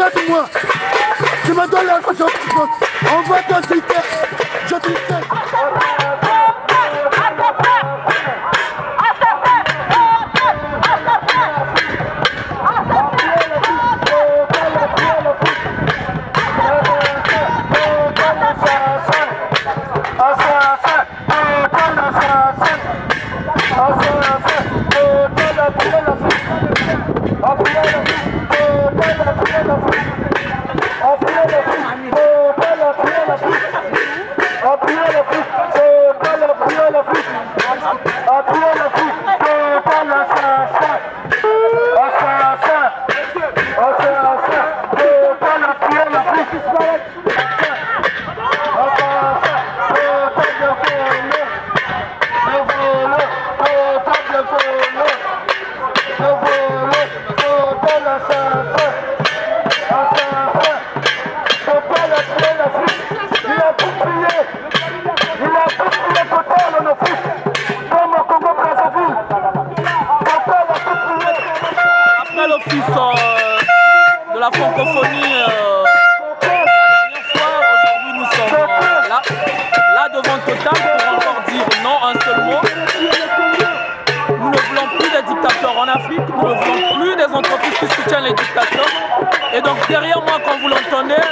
regarde-moi. Tu me donnes l'argent, on va t'insulter. Je t'insulte. Après l'office de la francophonie, la dernière fois, aujourd'hui nous sommes là devant Total pour encore dire non un seul mot. Nous ne voulons plus des dictateurs en Afrique, nous ne voulons plus des entreprises qui soutiennent les dictateurs. Et donc derrière moi, quand vous l'entendez,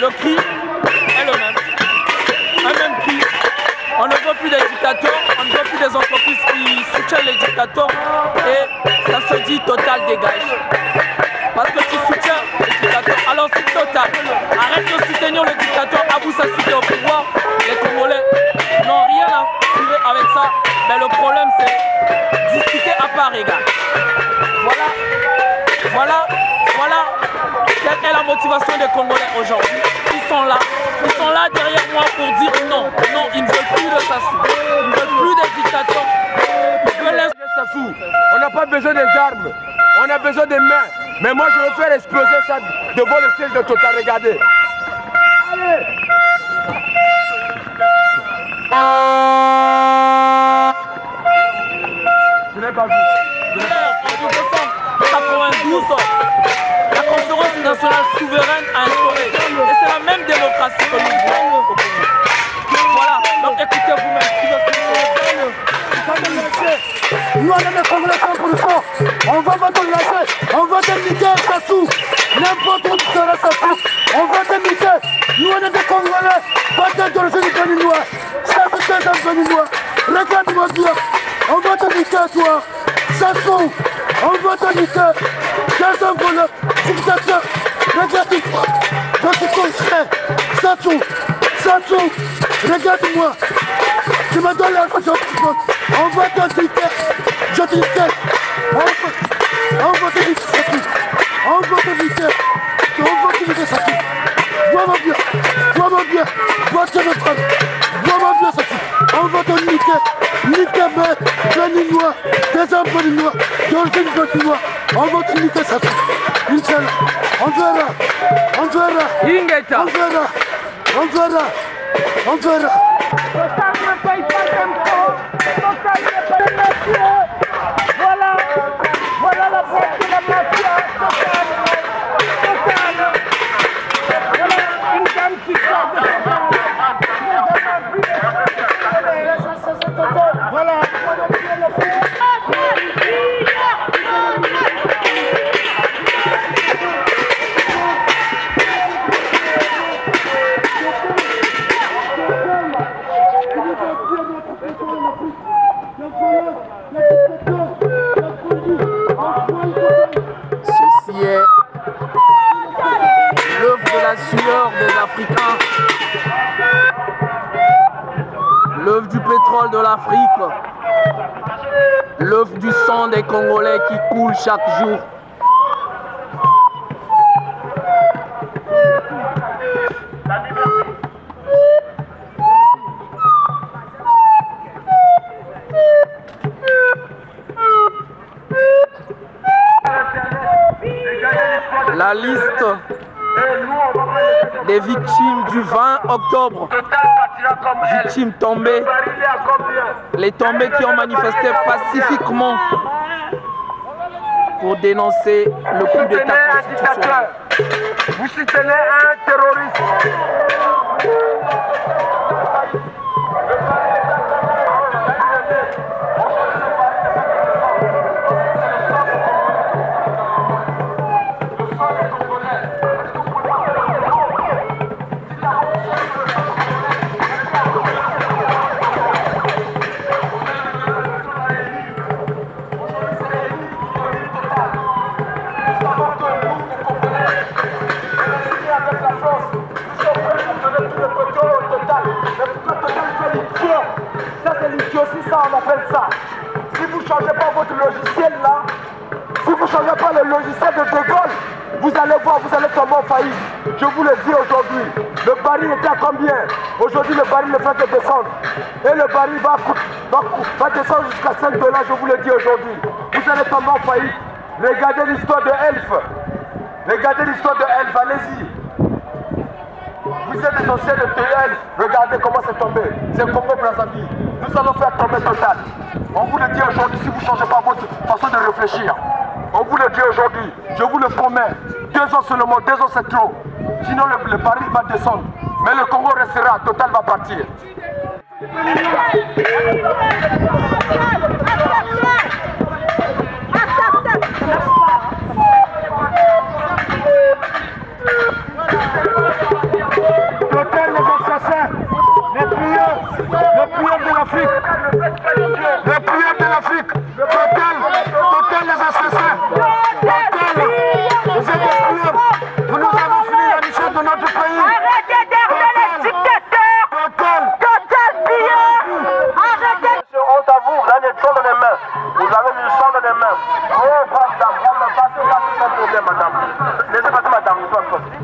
le cri est le même. Un même cri. On ne veut plus des dictateurs, on ne veut plus des entreprises qui soutiennent les dictateurs. Et ça se dit Total dégage. Parce que tu soutiens les dictateurs. Alors c'est Total. Arrête de soutenir le dictateur Abou Sassou au pouvoir. Les Congolais n'ont rien à tirer avec ça. Mais le problème c'est discuter à part égale. Voilà quelle est la motivation des Congolais aujourd'hui. Ils sont là derrière moi pour dire non, ils ne veulent plus de Sassou, ils ne veulent plus des dictateurs, ils veulent Sassou. On n'a pas besoin des armes, on a besoin des mains. Mais moi je veux faire exploser ça devant le siège de Total, regardez. Allez. Je n'ai pas vu. En 1992, la conférence nationale souveraine a instauré. Et c'est la même démocratie que nous voulons au Congo. Voilà, donc écoutez vous-même. Nous on est les Congolais 100%. On va pas te lâcher. On va te niquer Sassou. N'importe où tu seras Sassou. On va te niquer. Nous on est des Congolais. Pas d'intérêt du béninois. Ça c'est un béninois. Regarde-moi bien. On va te niquer toi. Sassou. On va te niquer. Quel un voleur. Dictateur. Regarde-moi. Je suis conscient. Sassou. Regarde-moi. Tu me donnes l'argent, on va t'insulter. Je t'insulte. On va t'insulter Sassou. On va t'insulter Sassou. Vois-moi bien. Vois-tu me prendre. Vois-moi bien Sassou. On va te niquer béninois, des hommes béninois, d'origine béninois. On va te niquer Sassou. Inch'Allah. On verra. Total ne paye pas d'impôts. Total ne paye pas d'impôts. Voilà la boîte de la mafia. Total. Voilà une dame qui sort de Total. Voilà. Ceci est l'œuvre de la sueur des Africains, l'œuvre du pétrole de l'Afrique, l'œuvre du sang des Congolais qui coule chaque jour. La liste des victimes du 20 octobre, victimes tombées, les tombés qui ont manifesté pacifiquement pour dénoncer le coup d'État constitutionnel. Vous soutenez un terroriste. Ça c'est l'idiotie, ça on appelle ça. Si vous ne changez pas votre logiciel là, si vous ne changez pas le logiciel de De Gaulle, vous allez voir, vous allez tomber en faillite. Je vous le dis aujourd'hui. Le baril était à combien? Aujourd'hui le baril ne fait que descendre. Et le baril va descendre jusqu'à 5 $, je vous le dis aujourd'hui. Vous allez tomber en faillite. Regardez l'histoire de Elf. Regardez l'histoire de Elf, allez-y. Vous êtes des anciens de TL, regardez comment c'est tombé. C'est Congo Brazzaville. Nous allons faire tomber Total. On vous le dit aujourd'hui, si vous ne changez pas votre façon de réfléchir. On vous le dit aujourd'hui, je vous le promets. 2 ans seulement, 2 ans c'est trop. Sinon le baril va descendre. Mais le Congo restera, Total va partir. Les prières de l'Afrique, Total les assassins, Total, vous êtes des prières, vous nous avons fini la mission de notre pays. Arrêtez d'aider les dictateurs, Total pire, arrêtez. Honte à vous, vous avez le sang dans les mains, vous avez du sang dans les mains. Oh brave dame, passez là, c'est un problème madame. Laissez passer madame,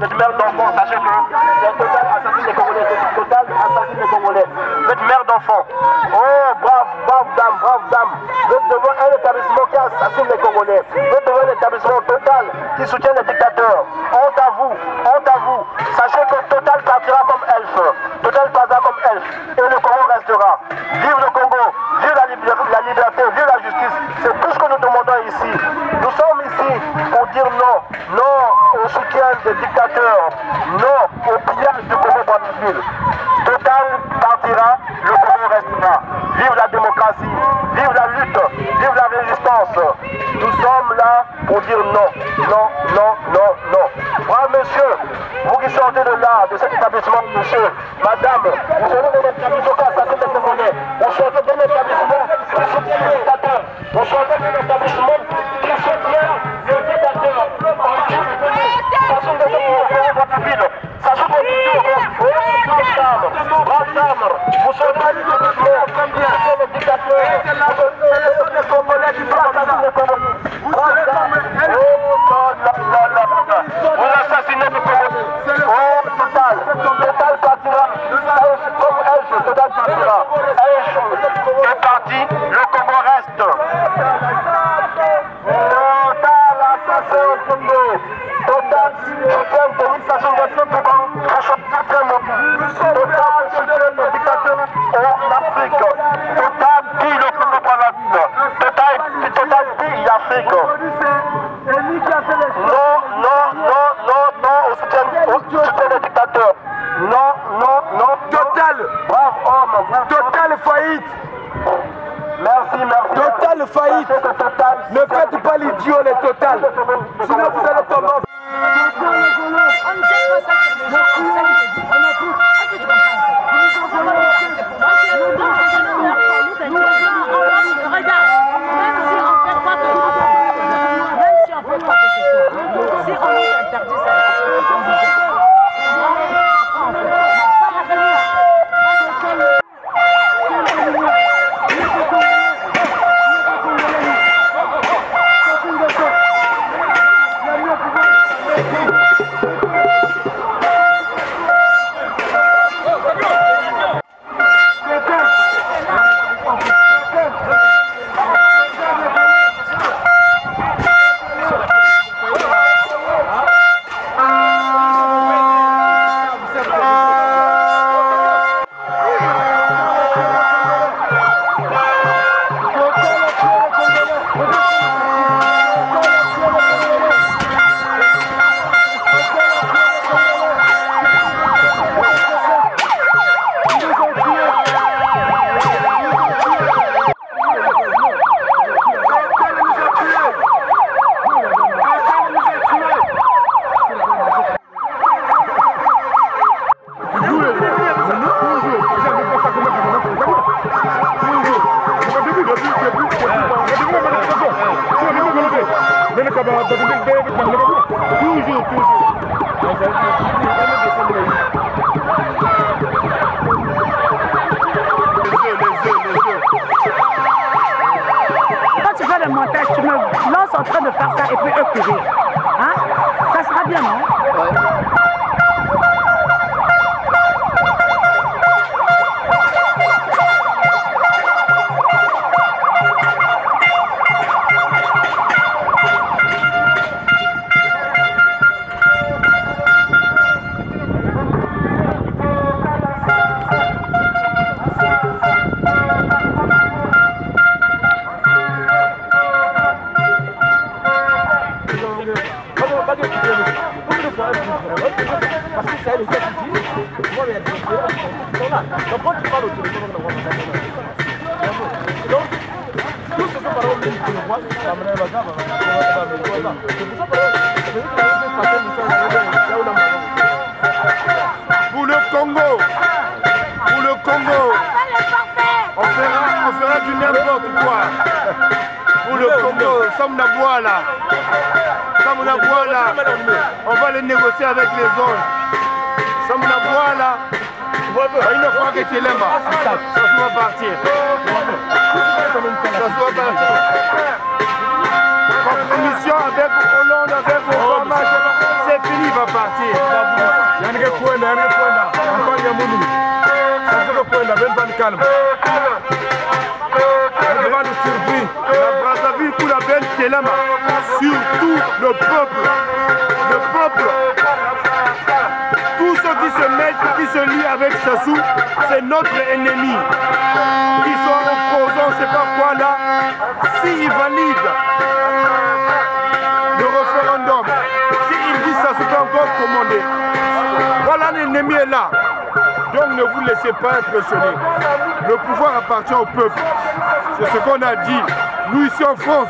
cette mère d'enfant, sachez que le Total assassine les Congolais, Total assassine les Congolais. Cette mère d'enfant, oh brave dame, vous êtes devant un établissement qui assassine les Congolais. Vous êtes devant un établissement Total qui soutient les dictateurs. Honte à vous, honte à vous. Sachez que Total partira comme Elf. Total partira comme Elf. Et le Congo restera. Vive le Congo, vive la liberté, vive la justice. C'est tout ce que nous demandons ici. Nous sommes ici pour dire non. Non au soutien des dictateurs. Non au pillage du Congo Brazzaville. Total partira, le Congo restera. Vive la démocratie, vive la lutte, vive la résistance. Nous sommes là pour dire non, non, non, non, non. Bravo monsieur, vous qui sortez de là, de cet établissement, monsieur, madame, vous sortez de l'établissement qui assassine les Congolais. Vous sortez de l'établissement qui soutient les dictateurs. Vous sortez de l'établissement qui soutient les dictateurs. Sachons que c'est pour le Brazzaville. Sachons que brave dame, vous sortez de l'établissement combien les dictateurs. C'est les Congolais qui assassinent les Congolais. Vous assassinez les Congolais. Oh, Total partira. Comme Elf, Total partira. Elf est parti, le Congo reste. Total assassin au Congo. Total soutient Denis Sassou Nguesso pour Total soutient les dictateurs en Afrique. Total pille le Congo Brazzaville. Total pille l'Afrique. Non au soutien des dictateurs. Non. Total, Brave homme. Total faillite. Merci. Total faillite. Ne faites pas l'idiot les Total. Sinon vous allez tomber en Quand tu fais le montage, tu me lances en train de faire ça et puis eux que j'ai. Hein? Ça sera bien, non? Ouais. Donc quand tu parles au téléphone, on va donc, tout ce que par exemple, tu le vois, ça me lève à gaba. Pour le Congo, on fera du n'importe quoi. Pour le Congo, on va les négocier avec les autres. Une fois que tu es là, ça va partir. Compromission avec Hollande, avec Obama, c'est fini, il va partir. La Brazzaville pour la belle Télama, surtout le peuple. Tous ceux qui se mettent, qui se lient avec Sassou, c'est notre ennemi. Ils sont opposants, je ne sais pas quoi là. S'ils valident le référendum, s'ils disent Sassou peut encore commander, voilà l'ennemi est là. Donc ne vous laissez pas impressionner. Le pouvoir appartient au peuple. C'est ce qu'on a dit. Nous ici en France,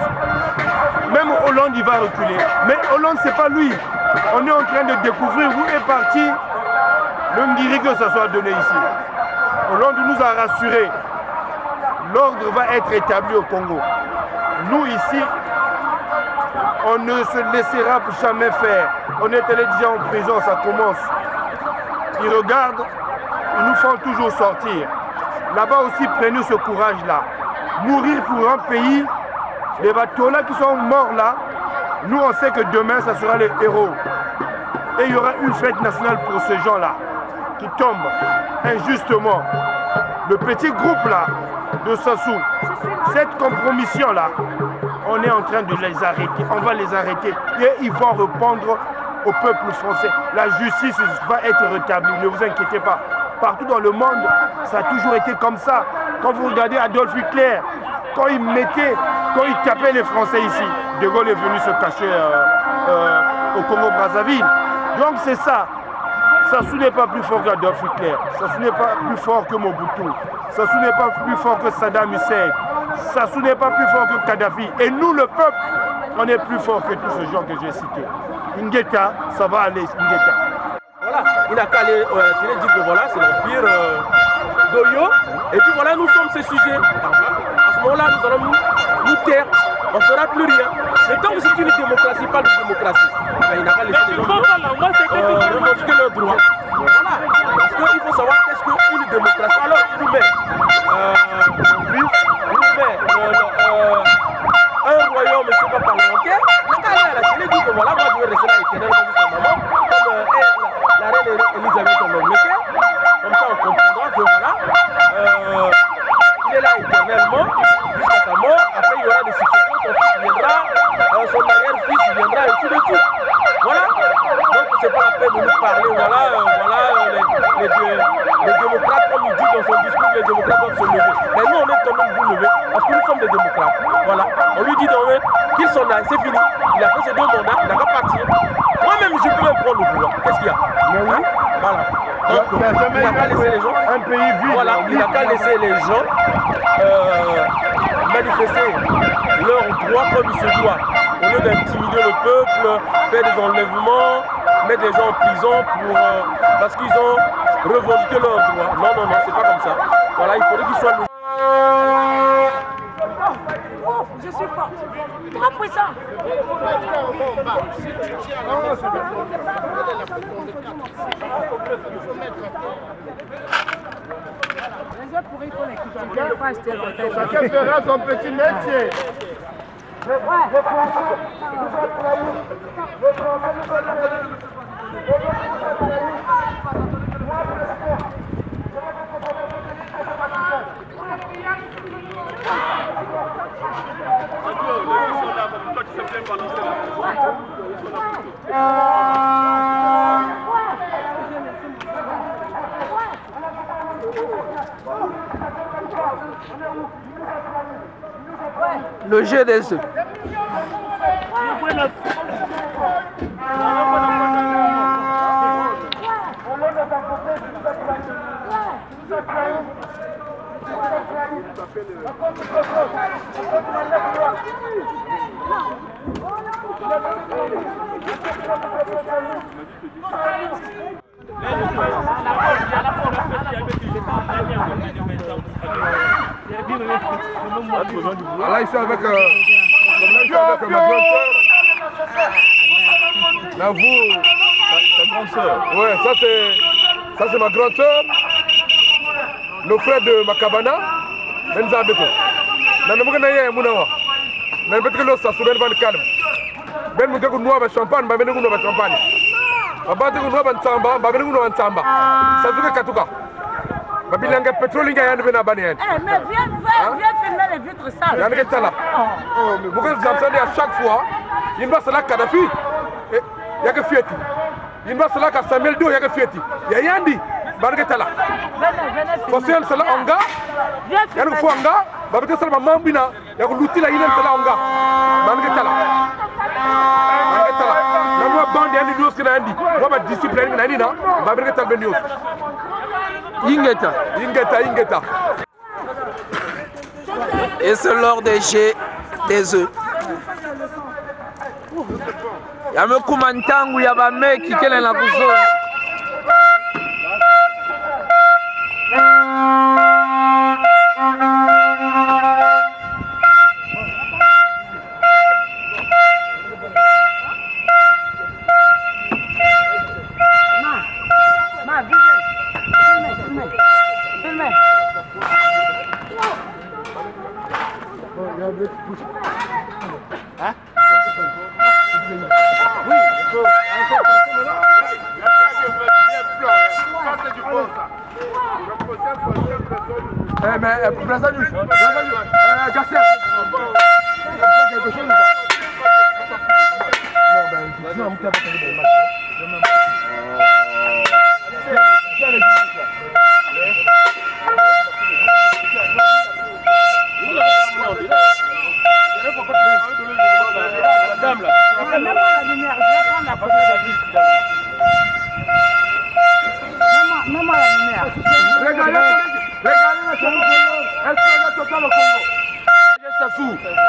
même Hollande il va reculer. Mais Hollande c'est pas lui. On est en train de découvrir où est parti le Ngiri que ça soit donné ici. Hollande nous a rassurés. L'ordre va être établi au Congo. Nous ici, on ne se laissera jamais faire. On est allé déjà en prison, ça commence. Ils regardent, ils nous font toujours sortir. Là-bas aussi, prenez ce courage-là. Mourir pour un pays, les bateaux là qui sont morts là, nous on sait que demain ça sera les héros. Et il y aura une fête nationale pour ces gens-là qui tombent injustement. Le petit groupe là de Sassou, cette compromission-là, on est en train de les arrêter. On va les arrêter et ils vont répondre au peuple français. La justice va être rétablie, ne vous inquiétez pas. Partout dans le monde, ça a toujours été comme ça. Quand vous regardez Adolf Hitler, quand il tapait les Français ici, De Gaulle est venu se cacher au Congo-Brazzaville. Donc c'est ça. Sassou n'est pas plus fort qu'Adolf Hitler. Sassou n'est pas plus fort que Mobutu. Sassou n'est pas plus fort que Saddam Hussein. Sassou n'est pas plus fort que Kadhafi. Et nous, le peuple, on est plus fort que tous ces gens que j'ai cités. Ngeta, ça va aller, Ngeta. Voilà, il n'a qu'à aller dire que voilà, c'est l'empire d'Oyo. Et puis voilà, nous sommes ces sujets. À ce moment-là, nous allons nous taire. On ne fera plus rien. Mais tant que c'est une démocratie, pas de démocratie, il n'a qu'à laisser les gens revendiquer leurs droits. Voilà. Parce qu'il faut savoir qu'est-ce qu'une démocratie. Alors, il nous met un royaume, je ne sais pas, parlementaire. Il n'a qu'à aller à la télé, dire que voilà, moi je vais rester là éternellement jusqu'à maman, comme la reine Elisabeth en Angleterre. Comme ça, on comprendra que voilà, il est là éternellement jusqu'à sa mort. Après, il y aura des successions, son fils viendra, son arrière-fils viendra, et ainsi de suite. Voilà. Donc, c'est pas la peine de nous parler. Voilà, les démocrates, comme il dit dans son discours, les démocrates doivent se lever. Mais nous, on est quand même vous lever, parce que nous sommes des démocrates. Voilà. On lui dit donc qu'il s'en aille, c'est fini. Il a fait ses 2 mandats, il n'a qu'à partir. Moi-même, je peux même prendre le pouvoir. Qu'est-ce qu'il y a? Hein? Voilà. Donc, il n'a qu'à laisser les gens. Un pays vide. Voilà, il n'a qu'à laisser les gens manifester leurs droits comme il se doit. Au lieu d'intimider le peuple, faire des enlèvements, mettre les gens en prison parce qu'ils ont revendiqué leurs droits. Non, non, non, c'est pas comme ça. Voilà, il faudrait qu'ils soient Je suis forte. Trop puissant. Les autres pourraient pour les quitter. Chacun fera son petit métier. Le jeu des œufs. Là, ici avec ma grande soeur. Là, vous, ta grande soeur. Ouais, ça c'est ma grande soeur. Le frère de Makabana. Benzabeto. Nanamuka na yeye munawa. Na betre lo sa suben ban calme. Ben mu gegu noa ba champagne, ba benu noa ba champagne. Ba te noa ban tamba, ba benu noa ban tamba. Ça veut katuka. Ba bilanga pétrole nga yande bena bani yande. Eh mais viens filmer les vitres sales. Yande ke tala. Oh, mais beaucoup de à chaque fois, il va se la Kadhafi. Ya ke fieti. Il va se la ka Samuel Do ya ke fieti. Ya yandi. Barke tala. Fosel sala onga. Yanu fuanga. Babete sala mambina. Ya ko lutila yinen sala onga. Barke tala. Barke tala. Namu bande yandi news kana yandi. Waba discipline na nina. Barke tala news. Ingeta. Et c'est l'heure des jets des œufs. Yame kumantangu ya bameki kele na kuzo. Garcia.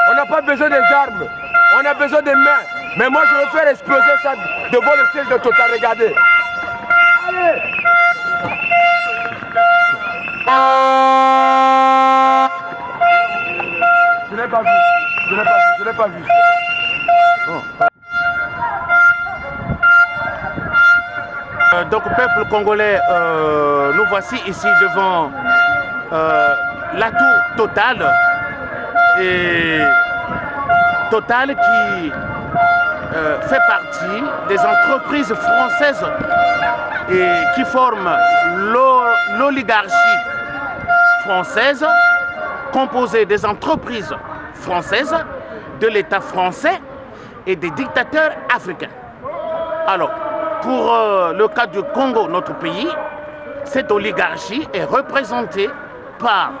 On n'a pas besoin des armes, on a besoin des mains. Mais moi je veux faire exploser ça devant le siège de Total, regardez. Allez. Je n'ai pas vu. Oh. Donc peuple congolais, nous voici ici devant la tour Total. Et Total qui fait partie des entreprises françaises et qui forment l'oligarchie française composée des entreprises françaises, de l'État français et des dictateurs africains. Alors, pour le cas du Congo, notre pays, cette oligarchie est représentée par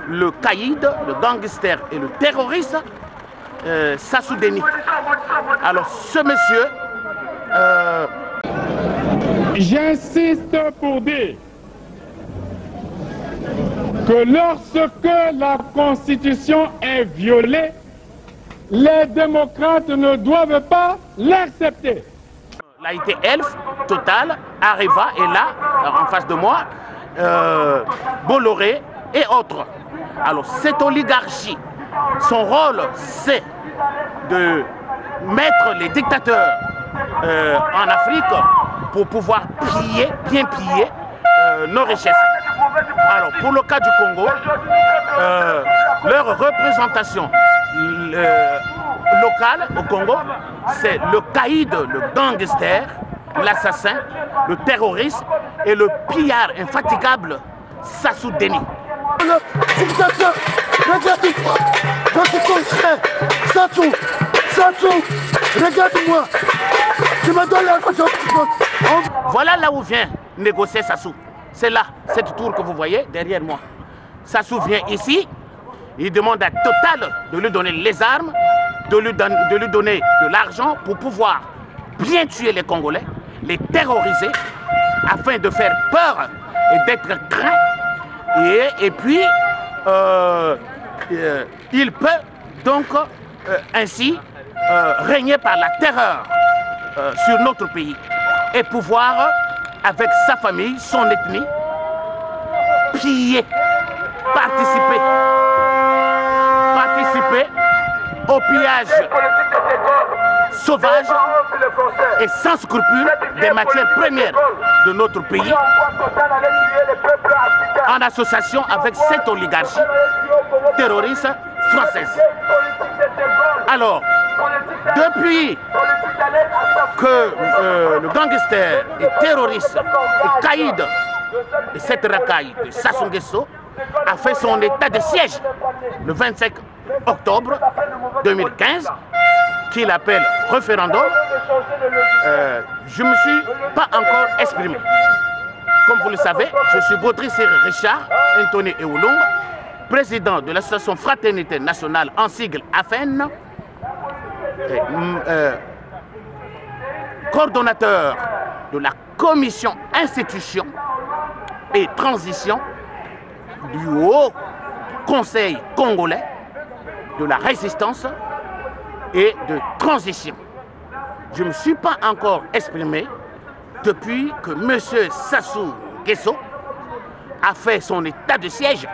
le caïd, le gangster et le terroriste Sassou Deni. Alors ce monsieur... J'insiste pour dire que lorsque la Constitution est violée, les démocrates ne doivent pas l'accepter. L'AIT Elf, Total, Areva est là, en face de moi, Bolloré et autres. Alors cette oligarchie son rôle, c'est de mettre les dictateurs en Afrique pour pouvoir bien piller nos richesses. Alors, pour le cas du Congo, leur représentation locale au Congo, c'est le caïd, le gangster, l'assassin, le terroriste et le pillard infatigable Sassou Deni. Je suis concret. Sassou, regarde-moi. Tu me donnes l'argent. Voilà là où vient négocier Sassou. C'est là, cette tour que vous voyez derrière moi. Sassou vient ici, il demande à Total de lui donner les armes, de lui donner de l'argent pour pouvoir bien tuer les Congolais, les terroriser, afin de faire peur et d'être craint. Et puis, il peut donc ainsi régner par la terreur sur notre pays et pouvoir, avec sa famille, son ethnie, piller, participer au pillage sauvage et sans scrupule des matières premières de notre pays, en association avec cette oligarchie terroriste française. Alors, depuis que le gangster et terroriste et caïd de cette racaille de Sassou Nguesso a fait son état de siège le 25 octobre 2015, qu'il appelle référendum, je ne me suis pas encore exprimé. Comme vous le savez, je suis Baudrice Richard Anthony Eoulong, président de l'association Fraternité Nationale en sigle AFEN, coordonnateur de la commission institution et transition du Haut Conseil congolais de la résistance et de transition. Je ne me suis pas encore exprimé depuis que M. Sassou Nguesso a fait son état de siège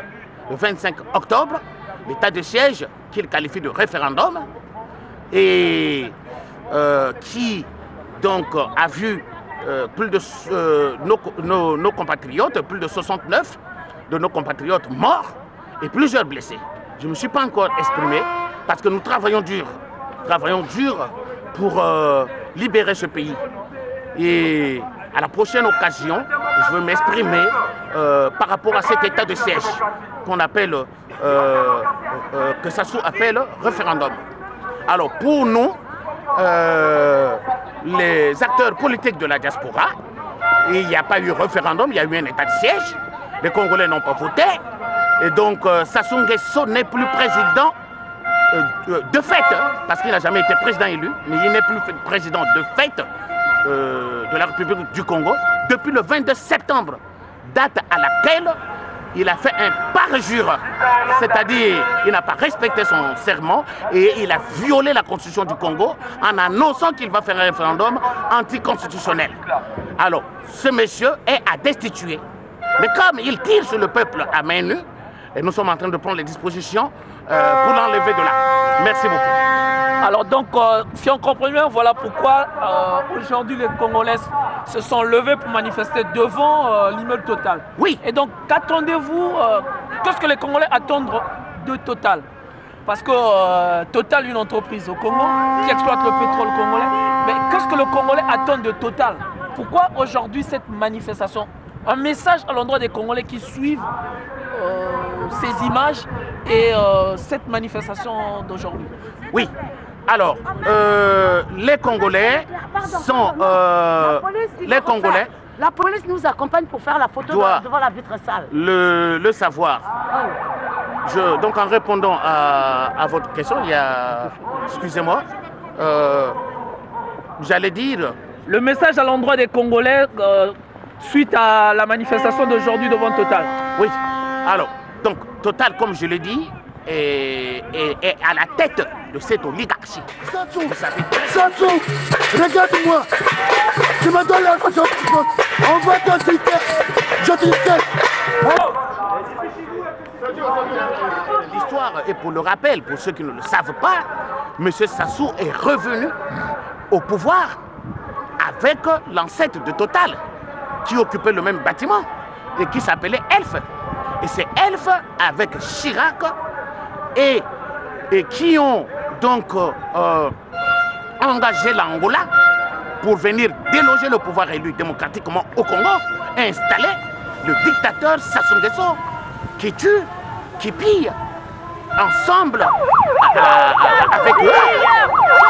le 25 octobre, l'état de siège qu'il qualifie de référendum et qui donc a vu plus de nos compatriotes, plus de 69 de nos compatriotes morts et plusieurs blessés. Je ne me suis pas encore exprimé parce que nous travaillons dur pour libérer ce pays. Et à la prochaine occasion, je veux m'exprimer par rapport à cet état de siège qu'on appelle, que Sassou appelle référendum. Alors pour nous, les acteurs politiques de la diaspora, il n'y a pas eu référendum, il y a eu un état de siège. Les Congolais n'ont pas voté. Et donc Sassou Nguesso n'est plus président de fait, parce qu'il n'a jamais été président élu, mais il n'est plus président de fait de la République du Congo depuis le 22 septembre, date à laquelle il a fait un parjure, c'est-à-dire il n'a pas respecté son serment et il a violé la constitution du Congo en annonçant qu'il va faire un référendum anticonstitutionnel. Alors, ce monsieur est à destituer. Mais comme il tire sur le peuple à main nue, et nous sommes en train de prendre les dispositions pour l'enlever de là. Merci beaucoup. Alors donc, si on comprend bien, voilà pourquoi aujourd'hui les Congolais se sont levés pour manifester devant l'immeuble Total. Oui. Et donc, qu'attendez-vous, qu'est-ce que les Congolais attendent de Total? Parce que Total est une entreprise au Congo qui exploite le pétrole congolais. Mais qu'est-ce que le Congolais attend de Total? Pourquoi aujourd'hui cette manifestation? Un message à l'endroit des Congolais qui suivent ces images et cette manifestation d'aujourd'hui. Oui. Alors, les Congolais sont... les Congolais... La police nous accompagne pour faire la photo devant la vitre sale. Le savoir. Donc en répondant à votre question, il y a... Excusez-moi. J'allais dire... Le message à l'endroit des Congolais suite à la manifestation d'aujourd'hui devant Total. Oui. Alors, donc Total, comme je l'ai dit, est à la tête de cette oligarchie. Sassou, regarde-moi. Tu me donnes l'argent. On va te citer. Je te cite. l'histoire, et pour le rappel, pour ceux qui ne le savent pas, M. Sassou est revenu au pouvoir avec l'ancêtre de Total, qui occupait le même bâtiment et qui s'appelait Elf. Et c'est Elf avec Chirac et qui ont donc engagé l'Angola pour venir déloger le pouvoir élu démocratiquement au Congo et installer le dictateur Sassou Nguesso qui tue, qui pille ensemble avec eux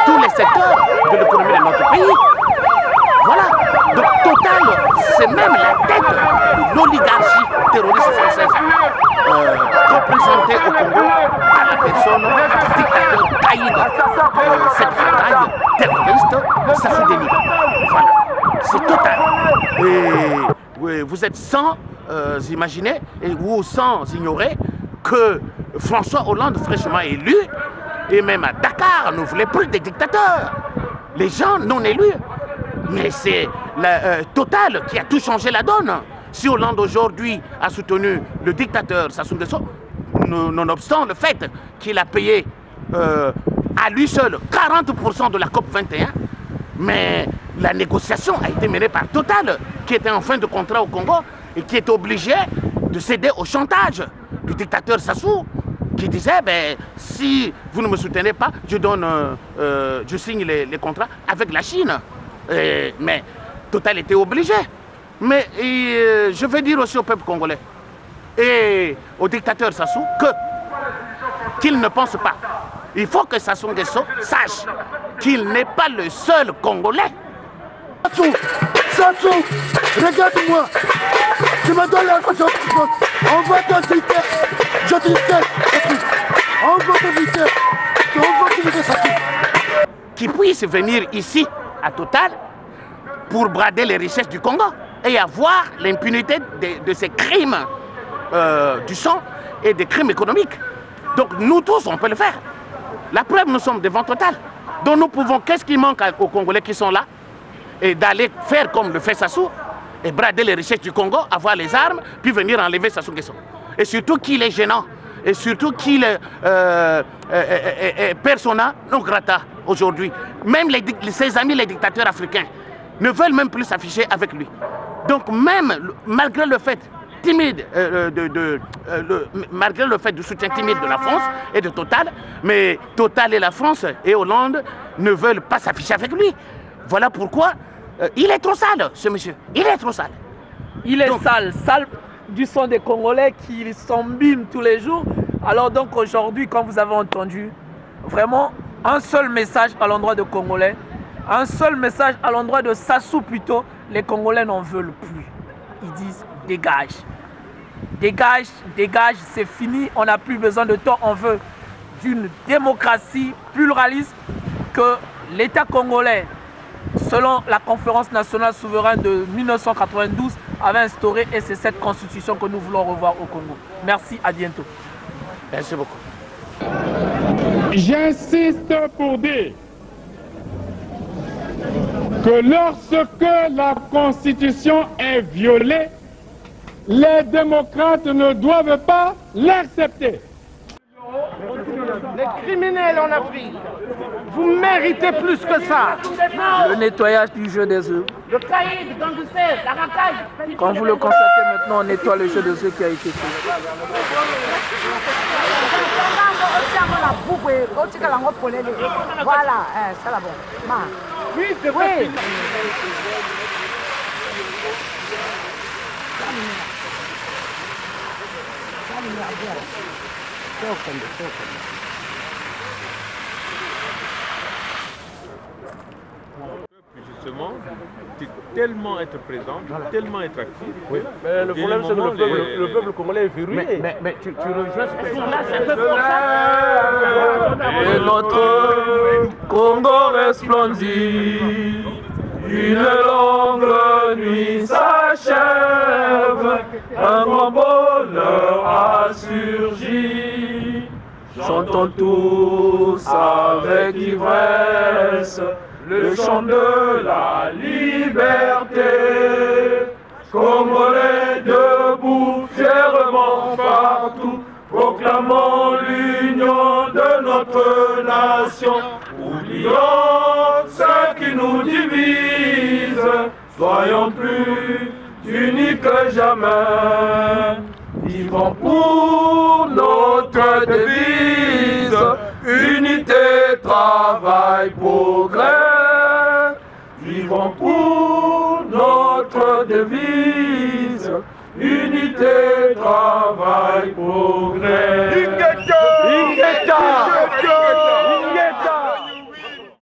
tous les secteurs de l'économie de notre pays. Voilà. Donc Total, c'est même la tête de l'oligarchie terroriste française représentée au Congo par la personne du dictateur Caïd, cette bataille terroriste Sassou Nguesso. Voilà. C'est Total. Et vous êtes sans imaginer ou sans ignorer que François Hollande, fraîchement élu, et même à Dakar, ne voulait plus des dictateurs. Les gens non élus. Mais c'est Total qui a tout changé la donne. Si Hollande aujourd'hui a soutenu le dictateur Sassou Nguesso, nonobstant le fait qu'il a payé à lui seul 40% de la COP 21, mais la négociation a été menée par Total, qui était en fin de contrat au Congo et qui était obligé de céder au chantage du dictateur Sassou, qui disait ben, si vous ne me soutenez pas, je signe les contrats avec la Chine. Mais Total était obligé. Mais je veux dire aussi au peuple congolais et au dictateur Sassou qu'il ne pense pas. Il faut que Sassou Nguesso sache qu'il n'est pas le seul Congolais. Sassou, regarde-moi. Tu me donnes l'information. On va t'inviter. Je t'invite. On va t'inviter. On va t'inviter, Sassou. Qui puisse venir ici à Total pour brader les richesses du Congo et avoir l'impunité de ces crimes du sang et des crimes économiques. Donc nous tous, on peut le faire. La preuve, nous sommes devant Total. Donc nous pouvons, qu'est-ce qui manque aux Congolais qui sont là? Et d'aller faire comme le fait Sassou et brader les richesses du Congo, avoir les armes, puis venir enlever Sassou Nguesso. Et surtout qu'il est gênant. Et surtout qu'il est persona non grata aujourd'hui. Même ses amis, les dictateurs africains, ne veulent même plus s'afficher avec lui. Donc même, malgré le fait timide, malgré le fait du soutien timide de la France et de Total, mais Total et la France et Hollande ne veulent pas s'afficher avec lui. Voilà pourquoi il est trop sale, ce monsieur. Il est trop sale. Il est sale, sale du sang des Congolais qui s'embîment tous les jours. Alors donc aujourd'hui, comme vous avez entendu, vraiment un seul message à l'endroit de Congolais, un seul message à l'endroit de Sassou plutôt, les Congolais n'en veulent plus. Ils disent dégage. Dégage, dégage, c'est fini, on n'a plus besoin de toi, on veut d'une démocratie pluraliste que l'État congolais, selon la conférence nationale souveraine de 1992, avait instauré et c'est cette constitution que nous voulons revoir au Congo. Merci, à bientôt. Merci beaucoup. J'insiste pour dire que lorsque la Constitution est violée, les démocrates ne doivent pas l'accepter. Les criminels en Afrique, vous méritez plus que ça. Le nettoyage du jeu des œufs. Le caïd, le gangster, la racaille. Comme vous le constatez maintenant, on nettoie le jeu des œufs qui a été fait. Voilà, c'est là bon. Oui, c'est vrai. Justement, tellement être présent, tellement être actif. Oui. Mais le problème, c'est que le peuple congolais est verrouillé. Mais tu rejoins ce que et notre Congo resplendit, une longue nuit s'achève, un grand bonheur a surgi. Chantons tous avec ivresse le chant de la liberté. Congolais debout fièrement partout, proclamons l'union de notre nation. Oublions ce qui nous divise, soyons plus unis que jamais. Vivons pour notre devise, unité, travail, progrès. Vivons pour notre devise, unité, travail, progrès.